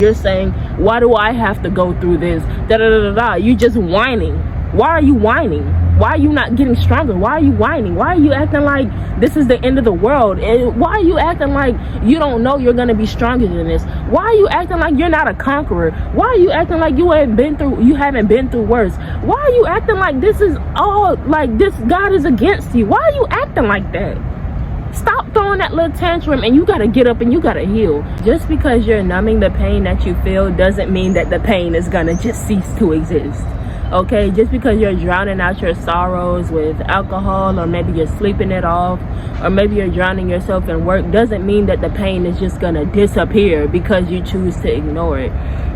You're saying, why do I have to go through this? Da da da da da. You just whining. Why are you whining? Why are you not getting stronger? Why are you whining? Why are you acting like this is the end of the world? And why are you acting like you don't know you're gonna be stronger than this? Why are you acting like you're not a conqueror? Why are you acting like you haven't been through worse? Why are you acting like this is all like this? God is against you. Why are you acting like that? Stop throwing that little tantrum, and you gotta get up and you gotta heal. Just because you're numbing the pain that you feel doesn't mean that the pain is gonna just cease to exist. Okay, just because you're drowning out your sorrows with alcohol, or maybe you're sleeping it off, or maybe you're drowning yourself in work, doesn't mean that the pain is just gonna disappear because you choose to ignore it.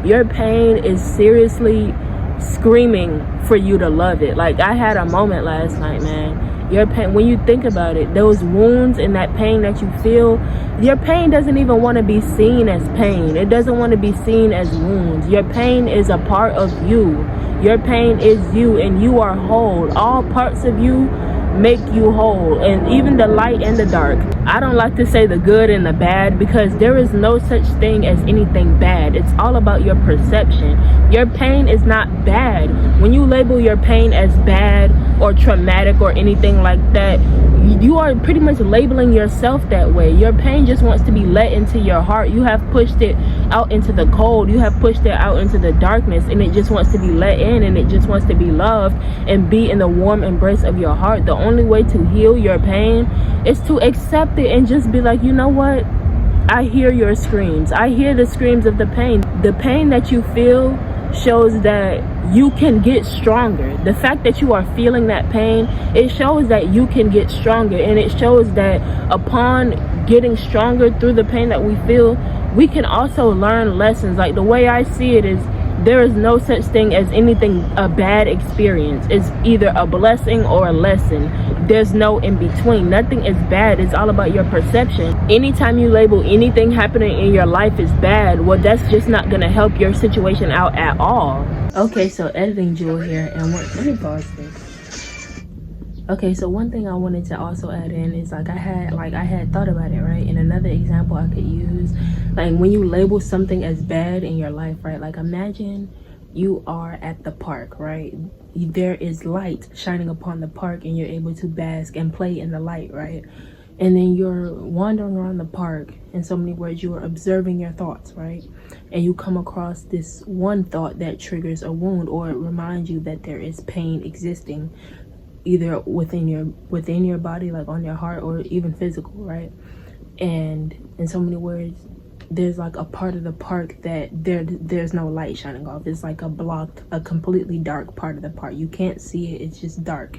Your pain is seriously screaming for you to love it. Like, I had a moment last night, man. Your pain, when you think about it, those wounds and that pain that you feel, your pain doesn't even want to be seen as pain. It doesn't want to be seen as wounds. Your pain is a part of you. Your pain is you, and you are whole. All parts of you make you whole, and even the light and the dark. I don't like to say the good and the bad, because there is no such thing as anything bad. It's all about your perception. Your pain is not bad. When you label your pain as bad or traumatic or anything like that, you are pretty much labeling yourself that way. Your pain just wants to be let into your heart. You have pushed it out into the cold. You have pushed it out into the darkness, and it just wants to be let in, and it just wants to be loved and be in the warm embrace of your heart. The only way to heal your pain is to accept it and just be like, you know what? I hear your screams. I hear the screams of the pain. The pain that you feel shows that you can get stronger. The fact that you are feeling that pain, it shows that you can get stronger, and it shows that upon getting stronger through the pain that we feel, we can also learn lessons. Like, the way I see it is, there is no such thing as anything a bad experience. It's either a blessing or a lesson. There's no in between. Nothing is bad. It's all about your perception. Anytime you label anything happening in your life as bad, well, that's just not going to help your situation out at all. Okay, so editing Jewel here, and let me pause this. Okay, so one thing I wanted to also add in is, like, I had thought about it, right? And another example I could use, like, when you label something as bad in your life, right? Like, imagine you are at the park, right? There is light shining upon the park, and you're able to bask and play in the light, right? And then you're wandering around the park. In so many words, you are observing your thoughts, right? And you come across this one thought that triggers a wound, or it reminds you that there is pain existing, either within your body, like on your heart, or even physical, right? And in so many words, there's like a part of the park that there's no light shining off. It's like a completely dark part of the park. You can't see it. It's just dark.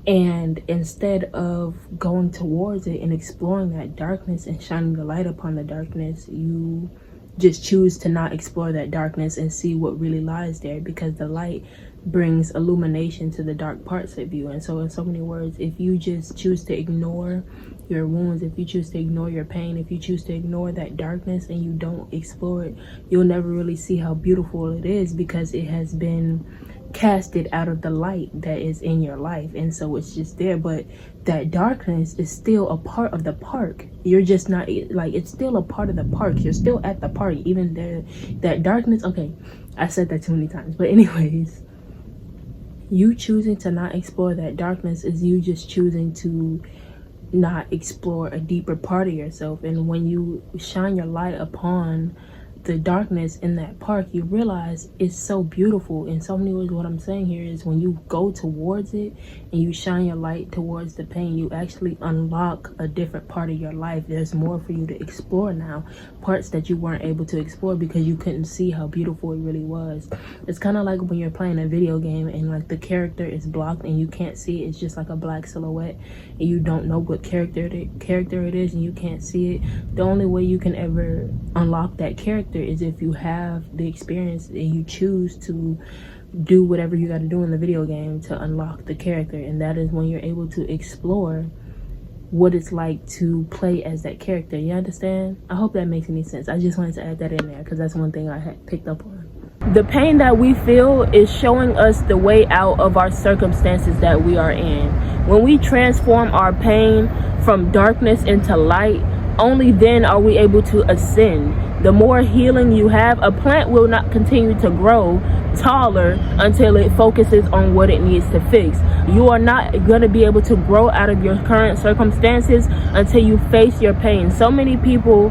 And instead of going towards it and exploring that darkness and shining the light upon the darkness, you just choose to not explore that darkness and see what really lies there, because the light brings illumination to the dark parts of you. And so, in so many words, if you just choose to ignore your wounds, if you choose to ignore your pain, if you choose to ignore that darkness and you don't explore it, you'll never really see how beautiful it is, because it has been casted out of the light that is in your life. And so it's just there, but that darkness is still a part of the park. You're just not, like, it's still a part of the park. You're still at the park, even there. That darkness, okay, I said that too many times, but anyways, you choosing to not explore that darkness is you just choosing to not explore a deeper part of yourself. And when you shine your light upon the darkness in that park, you realize it's so beautiful. In so many ways, what I'm saying here is, when you go towards it and you shine your light towards the pain, you actually unlock a different part of your life. There's more for you to explore now, parts that you weren't able to explore because you couldn't see how beautiful it really was. It's kind of like when you're playing a video game and, like, the character is blocked and you can't see it. It's just like a black silhouette, and you don't know what character it is, and you can't see it. The only way you can ever unlock that character is if you have the experience and you choose to do whatever you got to do in the video game to unlock the character. And that is when you're able to explore what it's like to play as that character. You understand? I hope that makes any sense. I just wanted to add that in there because that's one thing I had picked up on. The pain that we feel is showing us the way out of our circumstances that we are in. When we transform our pain from darkness into light, only then are we able to ascend. The more healing you have, a plant will not continue to grow taller until it focuses on what it needs to fix. You are not going to be able to grow out of your current circumstances until you face your pain. So many people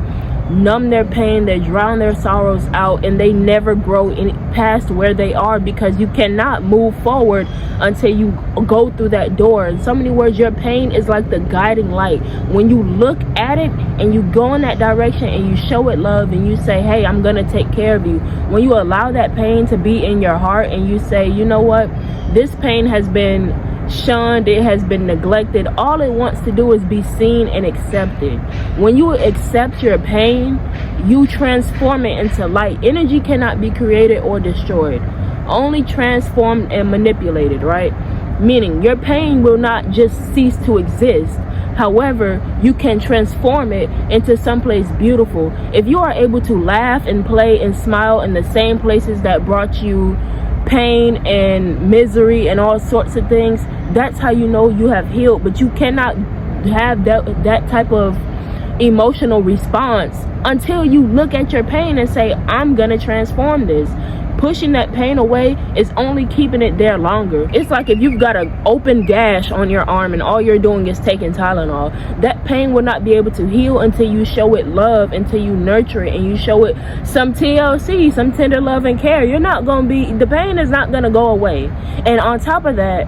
numb their pain, they drown their sorrows out, and they never grow past where they are, because you cannot move forward until you go through that door. In so many words, your pain is like the guiding light. When you look at it and you go in that direction and you show it love and you say, hey, I'm gonna take care of you. When you allow that pain to be in your heart and you say, you know what, this pain has been shunned, it has been neglected, all it wants to do is be seen and accepted. When you accept your pain, you transform it into light. Energy cannot be created or destroyed, only transformed and manipulated, right? Meaning your pain will not just cease to exist. However, you can transform it into someplace beautiful. If you are able to laugh and play and smile in the same places that brought you pain and misery and all sorts of things, that's how you know you have healed. But you cannot have that type of emotional response until you look at your pain and say, I'm gonna transform this. Pushing that pain away is only keeping it there longer. It's like if you've got an open gash on your arm and all you're doing is taking Tylenol, that pain will not be able to heal until you show it love, until you nurture it and you show it some TLC, some tender love and care. The pain is not gonna go away. And on top of that,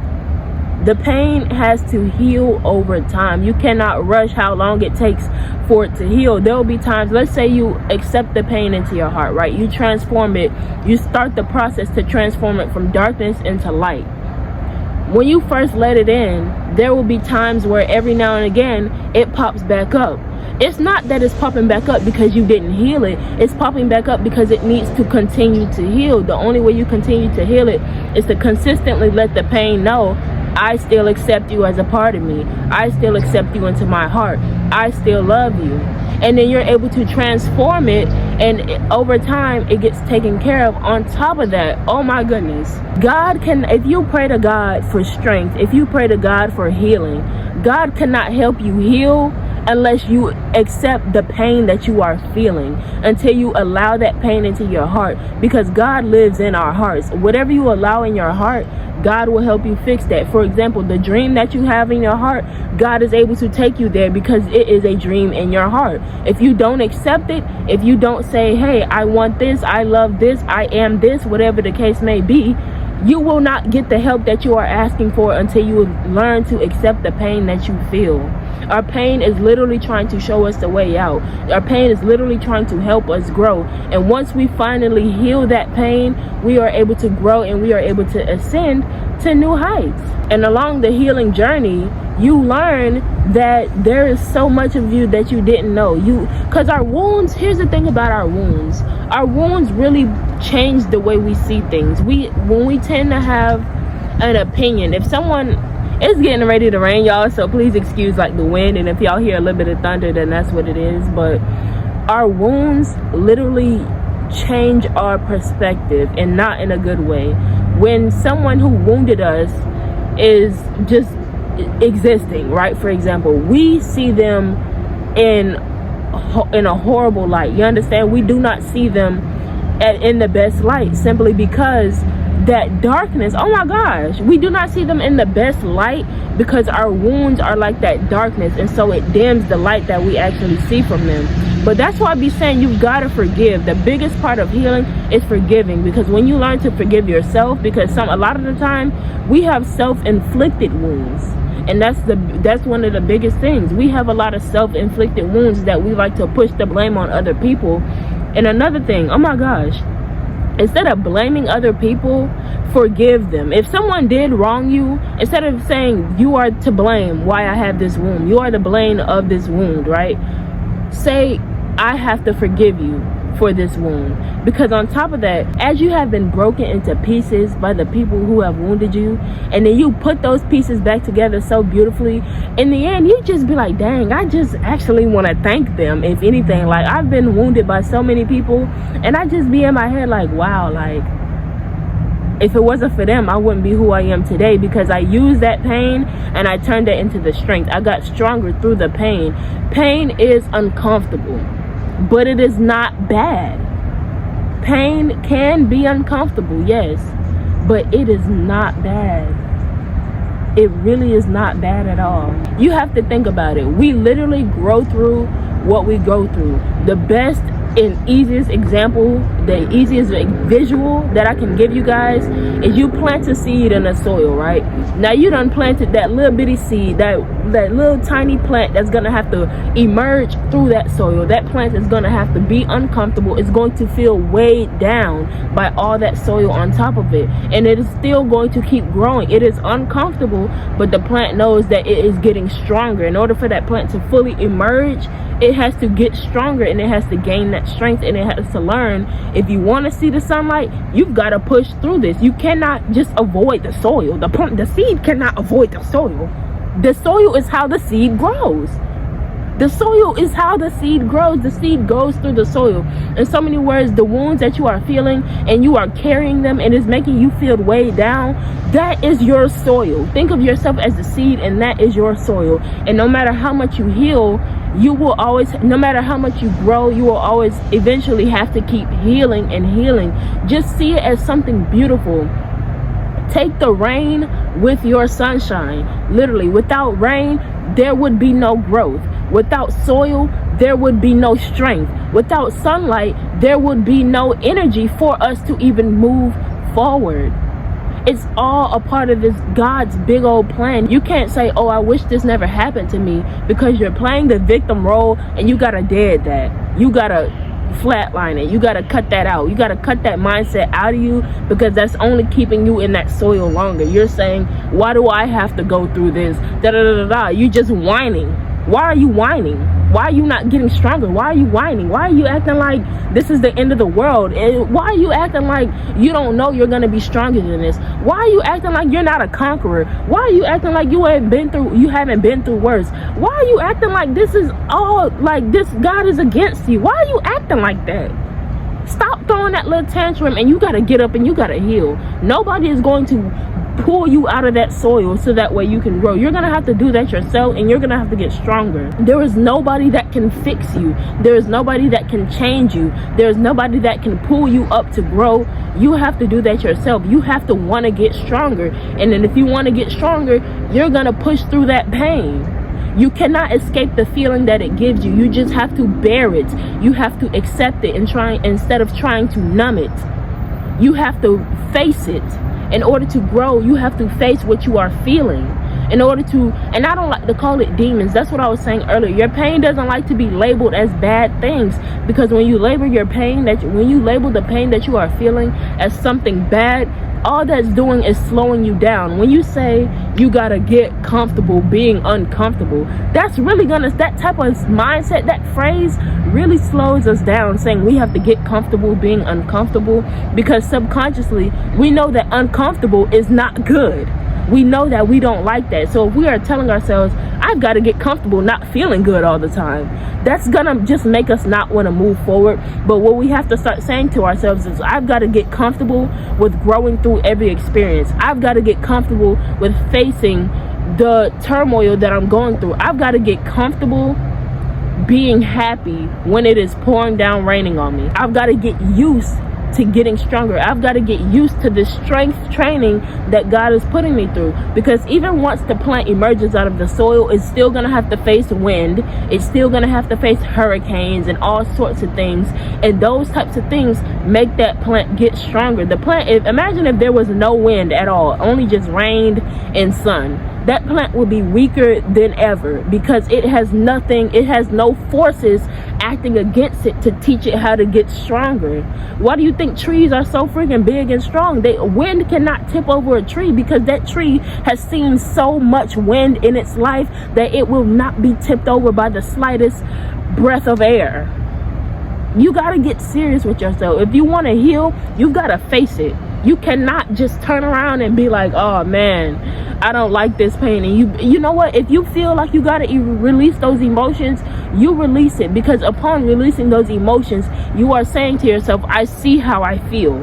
the pain has to heal over time. You cannot rush how long it takes for it to heal. There will be times, let's say you accept the pain into your heart, right? You transform it. You start the process to transform it from darkness into light. When you first let it in, there will be times where every now and again it pops back up. It's not that it's popping back up because you didn't heal it. It's popping back up because it needs to continue to heal. The only way you continue to heal it is to consistently let the pain know, I still accept you as a part of me. I still accept you into my heart. I still love you. And then you're able to transform it, and over time it gets taken care of. On top of that, oh my goodness, God can, if you pray to God for strength, if you pray to God for healing, God cannot help you heal unless you accept the pain that you are feeling, until you allow that pain into your heart, because God lives in our hearts. Whatever you allow in your heart, God will help you fix that. For example, the dream that you have in your heart, God is able to take you there because it is a dream in your heart. If you don't accept it, if you don't say, hey, I want this, I love this, I am this, whatever the case may be, you will not get the help that you are asking for until you learn to accept the pain that you feel. Our pain is literally trying to show us the way out. Our pain is literally trying to help us grow. And once we finally heal that pain, we are able to grow and we are able to ascend to new heights. And along the healing journey, you learn that there is so much of you that you didn't know. Because our wounds, here's the thing about our wounds really change the way we see things. When we tend to have an opinion, if someone, it's getting ready to rain, y'all, so please excuse like the wind, and if y'all hear a little bit of thunder, then that's what it is. But our wounds literally change our perspective, and not in a good way. When someone who wounded us is just existing, right? For example, we see them in a horrible light. You understand? We do not see them in the best light, simply because that darkness, oh my gosh, we do not see them in the best light because our wounds are like that darkness, and so it dims the light that we actually see from them. But that's why I be saying you've got to forgive. The biggest part of healing is forgiving, because when you learn to forgive yourself, because a lot of the time we have self-inflicted wounds, and that's one of the biggest things. We have a lot of self-inflicted wounds that we like to push the blame on other people. And another thing, oh my gosh, instead of blaming other people, forgive them. If someone did wrong you, instead of saying you are to blame why I have this wound, you are to blame of this wound, right? Say, I have to forgive you for this wound. Because on top of that, as you have been broken into pieces by the people who have wounded you, and then you put those pieces back together so beautifully, in the end you just be like, dang, I just actually want to thank them. If anything, like, I've been wounded by so many people, and I just be in my head like, wow, like, if it wasn't for them, I wouldn't be who I am today, because I used that pain and I turned it into the strength. I got stronger through the pain. Pain is uncomfortable. but it is not bad. Pain can be uncomfortable, yes, but it is not bad. It really is not bad at all. You have to think about it. We literally grow through what we go through. The best and easiest example, the easiest visual that I can give you guys is you plant a seed in the soil, right? Now you done planted that little bitty seed, that little tiny plant that's gonna have to emerge through that soil. That plant is gonna have to be uncomfortable. It's going to feel weighed down by all that soil on top of it, and it is still going to keep growing. It is uncomfortable, but the plant knows that it is getting stronger. In order for that plant to fully emerge, it has to get stronger, and it has to gain that strength, and it has to learn, if you want to see the sunlight, you've got to push through this. You cannot just avoid the soil. The seed cannot avoid the soil. The soil is how the seed grows. The soil is how the seed grows. The seed goes through the soil. In so many words, the wounds that you are feeling and you are carrying them and it's making you feel weighed down, that is your soil. Think of yourself as the seed, and that is your soil. And no matter how much you heal, you will always, no matter how much you grow, you will always eventually have to keep healing and healing. Just see it as something beautiful. Take the rain with your sunshine. Literally, without rain, there would be no growth. Without soil, there would be no strength. Without sunlight, there would be no energy for us to even move forward. It's all a part of this God's big old plan. You can't say, oh, I wish this never happened to me, because you're playing the victim role, and you gotta dead that. You gotta flatline it. You gotta cut that out. You gotta cut that mindset out of you, because that's only keeping you in that soil longer. You're saying, why do I have to go through this? You just whining. Why are you whining? Why are you not getting stronger? Why are you whining? Why are you acting like this is the end of the world? And why are you acting like you don't know you're gonna be stronger than this? Why are you acting like you're not a conqueror? Why are you acting like you haven't been through worse? Why are you acting like this is all, like this God is against you? Why are you acting like that? Stop throwing that little tantrum, and you gotta get up and you gotta heal. Nobody is going to pull you out of that soil so that way you can grow. You're gonna have to do that yourself, and you're gonna have to get stronger. There is nobody that can fix you. There is nobody that can change you. There is nobody that can pull you up to grow. You have to do that yourself. You have to want to get stronger, and then if you want to get stronger, you're gonna push through that pain. You cannot escape the feeling that it gives you. You just have to bear it. You have to accept it and try, instead of trying to numb it. You have to face it. In order to grow, you have to face what you are feeling. In order to, and I don't like to call it demons. That's what I was saying earlier. Your pain doesn't like to be labeled as bad things, because when you label your pain, when you label the pain that you are feeling as something bad, all that's doing is slowing you down. When you say you gotta get comfortable being uncomfortable, that's really that type of mindset, that phrase really slows us down, saying we have to get comfortable being uncomfortable, because subconsciously we know that uncomfortable is not good. We know that we don't like that. So if we are telling ourselves, I've got to get comfortable not feeling good all the time, that's gonna just make us not want to move forward. But what we have to start saying to ourselves is, I've got to get comfortable with growing through every experience. I've got to get comfortable with facing the turmoil that I'm going through. I've got to get comfortable being happy when it is pouring down raining on me. I've got to get used to getting stronger. I've got to get used to the strength training that God is putting me through, because even once the plant emerges out of the soil, it's still going to have to face wind. It's still going to have to face hurricanes and all sorts of things, and those types of things make that plant get stronger. The plant, imagine if there was no wind at all, only just rained and sun. That plant will be weaker than ever, because it has nothing, it has no forces acting against it to teach it how to get stronger. Why do you think trees are so freaking big and strong? Wind cannot tip over a tree, because that tree has seen so much wind in its life that it will not be tipped over by the slightest breath of air. You gotta get serious with yourself. If you want to heal, you've got to face it. You cannot just turn around and be like, oh man, I don't like this pain. And you know what? If you feel like you gotta release those emotions, you release it, because upon releasing those emotions, you are saying to yourself, I see how I feel.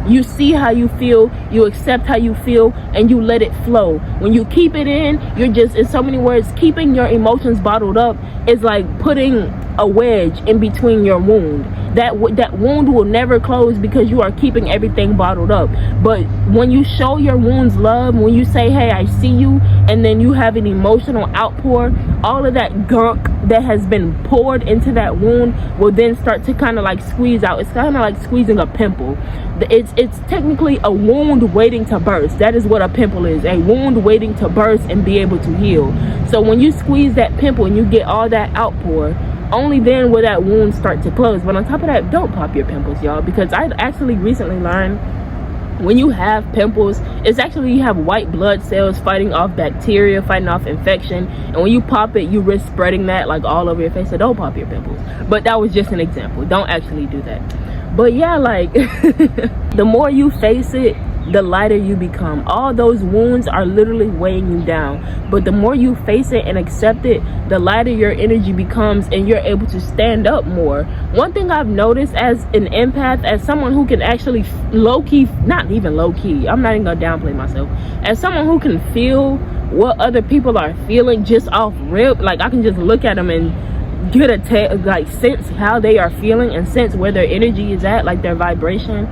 You see how you feel, you accept how you feel, and you let it flow. When you keep it in, you're just, in so many words, keeping your emotions bottled up is like putting a wedge in between your wound. That wound will never close because you are keeping everything bottled up. But when you show your wounds love, when you say, hey, I see you, and then you have an emotional outpour, all of that gunk that has been poured into that wound will then start to kind of like squeeze out. It's kind of like squeezing a pimple. It's technically a wound waiting to burst. That is what a pimple is, a wound waiting to burst and be able to heal. So when you squeeze that pimple and you get all that outpour, only then will that wound start to close. But on top of that, don't pop your pimples, y'all, because I actually recently learned when you have pimples, it's actually you have white blood cells fighting off bacteria, fighting off infection, and when you pop it, you risk spreading that like all over your face. So don't pop your pimples. But that was just an example. Don't actually do that. But yeah, like the more you face it, the lighter you become. All those wounds are literally weighing you down, but the more you face it and accept it, the lighter your energy becomes, and you're able to stand up more. One thing I've noticed as an empath, as someone who can actually low-key, not even low-key, I'm not even gonna downplay myself, as someone who can feel what other people are feeling just off rip, like I can just look at them and get like sense how they are feeling and sense where their energy is at, like their vibration.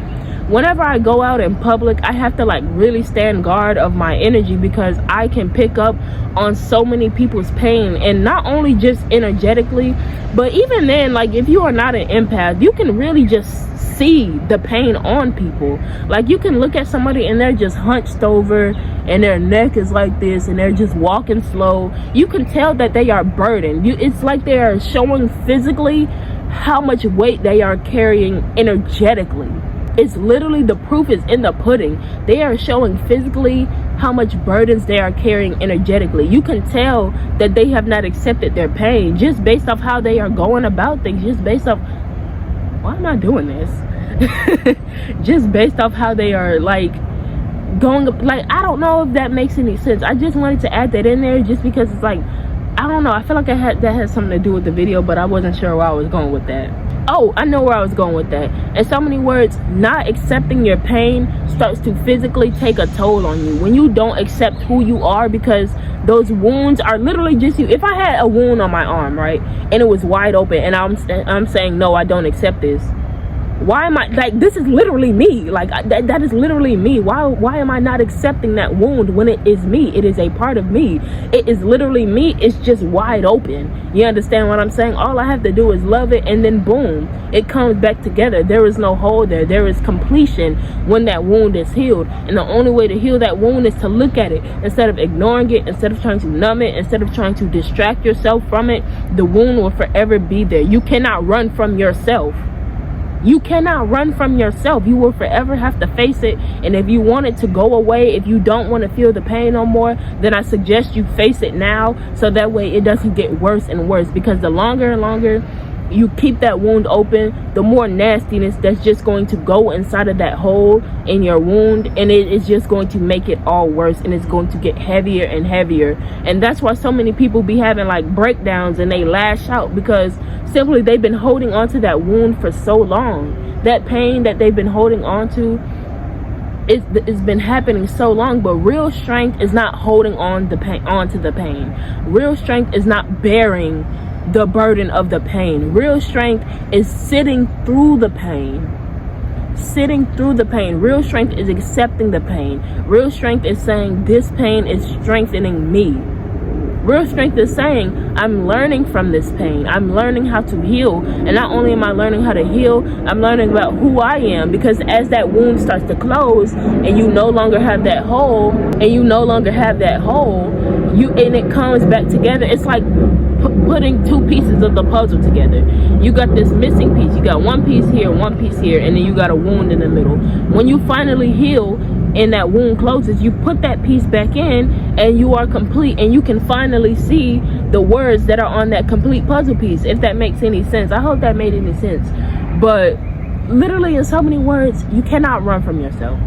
Whenever I go out in public, I have to like really stand guard of my energy, because I can pick up on so many people's pain, and not only just energetically, but even then, like if you are not an empath, you can really just see the pain on people. Like you can look at somebody and they're just hunched over and their neck is like this and they're just walking slow. You can tell that they are burdened. It's like they are showing physically how much weight they are carrying energetically. It's literally, the proof is in the pudding. They are showing physically how much burdens they are carrying energetically. You can tell that they have not accepted their pain just based off how they are going about things, just based off, why am I doing this? Just based off how they are like going, like I don't know if that makes any sense. I just wanted to add that in there just because it's like, I don't know, I feel like that has something to do with the video, but I wasn't sure where I was going with that. Oh, I know where I was going with that. In so many words, not accepting your pain starts to physically take a toll on you. When you don't accept who you are, because those wounds are literally just you. If I had a wound on my arm, right, and it was wide open, and I'm saying, no, I don't accept this. Why am I, like, this is literally me. Like, that is literally me. Why am I not accepting that wound when it is me? It is a part of me. It is literally me. It's just wide open. You understand what I'm saying? All I have to do is love it, and then boom, it comes back together. There is no hole there. There is completion when that wound is healed. And the only way to heal that wound is to look at it. Instead of ignoring it, instead of trying to numb it, instead of trying to distract yourself from it, the wound will forever be there. You cannot run from yourself. You cannot run from yourself. You will forever have to face it. And if you want it to go away, if you don't want to feel the pain no more, then I suggest you face it now, so that way it doesn't get worse and worse. Because the longer and longer you keep that wound open, the more nastiness that's just going to go inside of that hole in your wound, and it is just going to make it all worse, and it's going to get heavier and heavier. And that's why so many people be having like breakdowns and they lash out, because simply they've been holding on to that wound for so long. That pain that they've been holding on to, it's been happening so long. But real strength is not holding on onto the pain. Real strength is not bearing the burden of the pain. Real strength is sitting through the pain. Sitting through the pain. Real strength is accepting the pain. Real strength is saying, this pain is strengthening me. Real strength is saying, I'm learning from this pain. I'm learning how to heal. And not only am I learning how to heal, I'm learning about who I am. Because as that wound starts to close and you no longer have that hole, and it comes back together, it's like putting two pieces of the puzzle together. You got this missing piece. You got one piece here, one piece here, and then you got a wound in the middle. When you finally heal and that wound closes, you put that piece back in and you are complete, and you can finally see the words that are on that complete puzzle piece, if that makes any sense. I hope that made any sense. But literally, in so many words, you cannot run from yourself.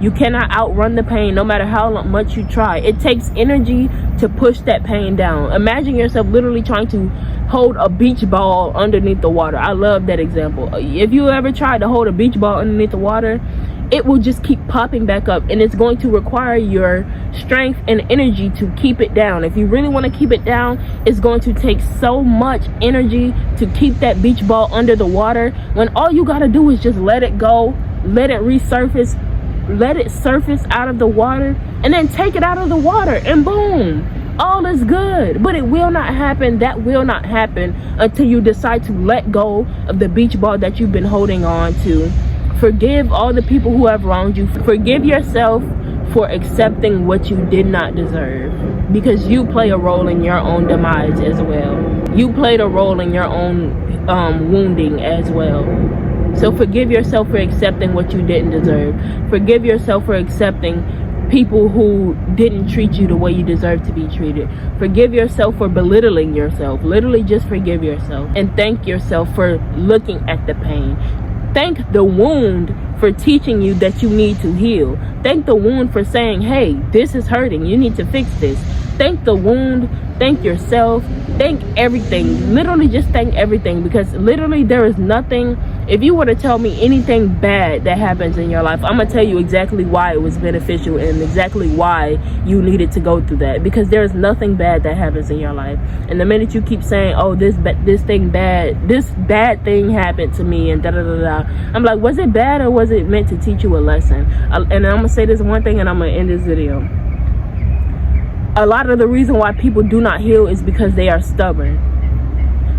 You cannot outrun the pain, no matter how much you try. It takes energy to push that pain down. Imagine yourself literally trying to hold a beach ball underneath the water. I love that example. If you ever tried to hold a beach ball underneath the water, it will just keep popping back up, and it's going to require your strength and energy to keep it down. If you really want to keep it down, it's going to take so much energy to keep that beach ball under the water, when all you got to do is just let it go, let it resurface, let it surface out of the water, and then take it out of the water, and boom, all is good. But it will not happen. That will not happen until you decide to let go of the beach ball that you've been holding on to. Forgive all the people who have wronged you. Forgive yourself for accepting what you did not deserve, because you play a role in your own demise as well. You played a role in your own wounding as well. So forgive yourself for accepting what you didn't deserve. Forgive yourself for accepting people who didn't treat you the way you deserve to be treated. Forgive yourself for belittling yourself. Literally just forgive yourself, and thank yourself for looking at the pain. Thank the wound for teaching you that you need to heal. Thank the wound for saying, hey, this is hurting, you need to fix this. Thank the wound, thank yourself, thank everything. Literally just thank everything, because literally there is nothing. If you were to tell me anything bad that happens in your life, I'm going to tell you exactly why it was beneficial and exactly why you needed to go through that, because there is nothing bad that happens in your life. And the minute you keep saying, oh, this bad thing happened to me and da-da-da-da, I'm like, was it bad or was it meant to teach you a lesson? And I'm going to say this one thing and I'm going to end this video. A lot of the reason why people do not heal is because they are stubborn.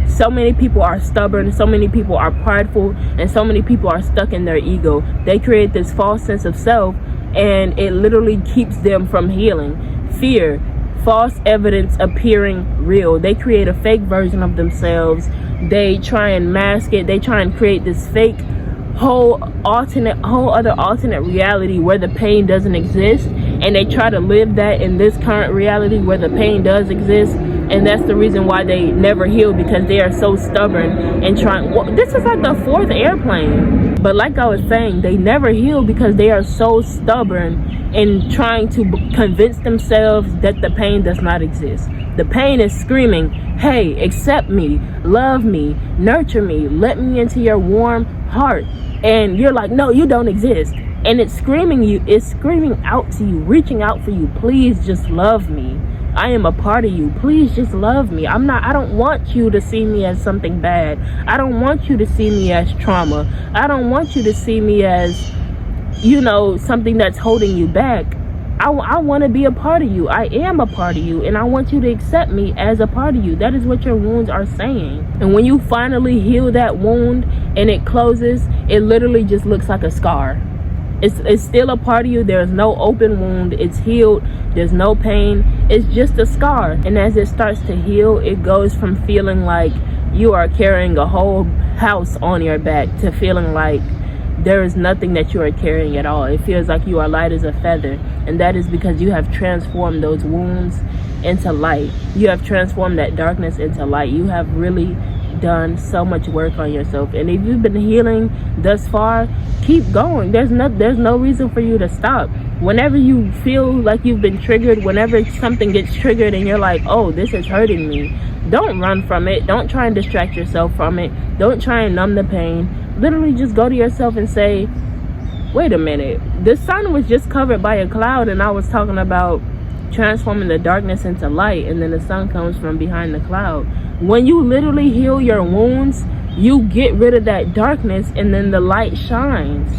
So many people are stubborn, so many people are prideful, and so many people are stuck in their ego. They create this false sense of self, and it literally keeps them from healing. Fear, false evidence appearing real. They create a fake version of themselves. They try and mask it. They try and create this fake whole other alternate reality where the pain doesn't exist, and they try to live that in this current reality where the pain does exist. And that's the reason why they never heal, because they are so stubborn and trying. Well, this is like the 4th airplane. But like I was saying, they never heal because they are so stubborn in trying to convince themselves that the pain does not exist. The pain is screaming, hey, accept me, love me, nurture me, let me into your warm heart. And you're like, no, you don't exist. And it's screaming out to you, reaching out for you. Please just love me. I am a part of you. Please just love me. I don't want you to see me as something bad. I don't want you to see me as trauma. I don't want you to see me as, something that's holding you back. I want to be a part of you. I am a part of you, and I want you to accept me as a part of you. That is what your wounds are saying. And when you finally heal that wound and it closes, it literally just looks like a scar. It's still a part of you. There's no open wound. It's healed. There's no pain. It's just a scar. And as it starts to heal, it goes from feeling like you are carrying a whole house on your back to feeling like there is nothing that you are carrying at all. It feels like you are light as a feather. And that is because you have transformed those wounds into light. You have transformed that darkness into light. You have really done so much work on yourself. And if you've been healing thus far, keep going. There's no reason for you to stop. Whenever you feel like you've been triggered, whenever something gets triggered and you're like, oh, this is hurting me, don't run from it. Don't try and distract yourself from it. Don't try and numb the pain. Literally just go to yourself and say, wait a minute, the sun was just covered by a cloud and I was talking about transforming the darkness into light, and then the sun comes from behind the cloud. When you literally heal your wounds, you get rid of that darkness, and then the light shines.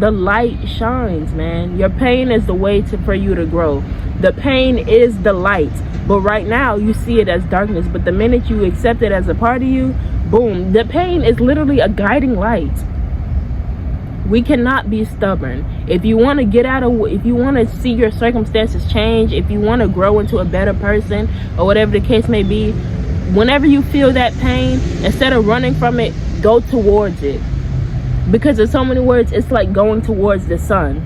The light shines, man. Your pain is the way for you to grow. The pain is the light. But right now, you see it as darkness. But the minute you accept it as a part of you, boom, the pain is literally a guiding light. We cannot be stubborn. If you want to if you want to see your circumstances change, if you want to grow into a better person, or whatever the case may be, whenever you feel that pain, instead of running from it, go towards it. Because in so many words, it's like going towards the sun.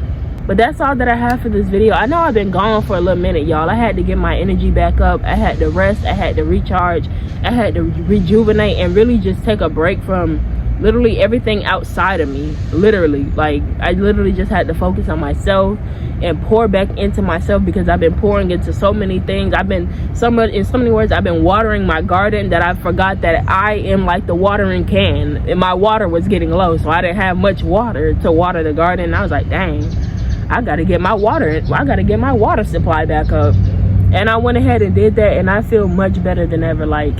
But that's all that I have for this video. I know I've been gone for a little minute, y'all. I had to get my energy back up. I had to rest. I had to recharge. I had to rejuvenate and really just take a break from literally everything outside of me. Literally, like, I literally just had to focus on myself and pour back into myself, because I've been pouring into so many things. In so many words, I've been watering my garden that I forgot that I am like the watering can, and my water was getting low, so I didn't have much water to water the garden. And I was like, dang, I gotta get my water supply back up. And I went ahead and did that, and I feel much better than ever. Like,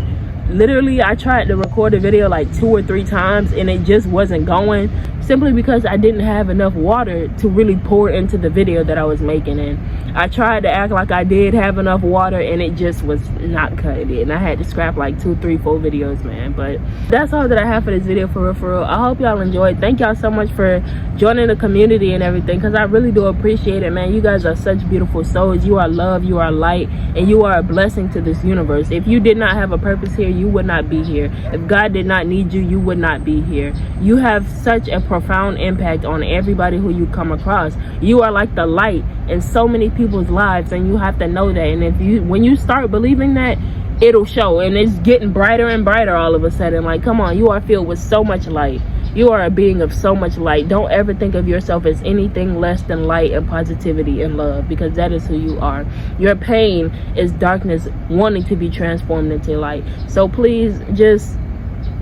literally, I tried to record a video like 2 or 3 times and it just wasn't going, simply because I didn't have enough water to really pour into the video that I was making. And I tried to act like I did have enough water, and it just was not cutting it, and I had to scrap like 2, 3, 4 videos, man. But that's all that I have for this video, for real. I hope y'all enjoyed. Thank y'all so much for joining the community and everything, because I really do appreciate it, man. You guys are such beautiful souls. You are love, you are light, and you are a blessing to this universe. If you did not have a purpose here, you would not be here. If God did not need you, you would not be here. You have such a profound impact on everybody who you come across. You are like the light in so many people's lives, and you have to know that. And when you start believing that, it'll show, and it's getting brighter and brighter all of a sudden. Like, come on, you are filled with so much light. You are a being of so much light. Don't ever think of yourself as anything less than light and positivity and love, because that is who you are. Your pain is darkness wanting to be transformed into light. So please just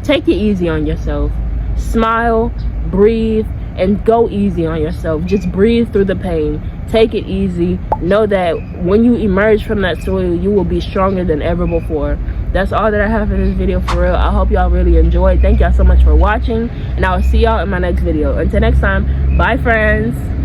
take it easy on yourself. Smile, breathe, and go easy on yourself. Just breathe through the pain. Take it easy. Know that when you emerge from that soil, you will be stronger than ever before. That's all that I have in this video, for real. I hope y'all really enjoyed. Thank y'all so much for watching, and I will see y'all in my next video. Until next time, bye, friends.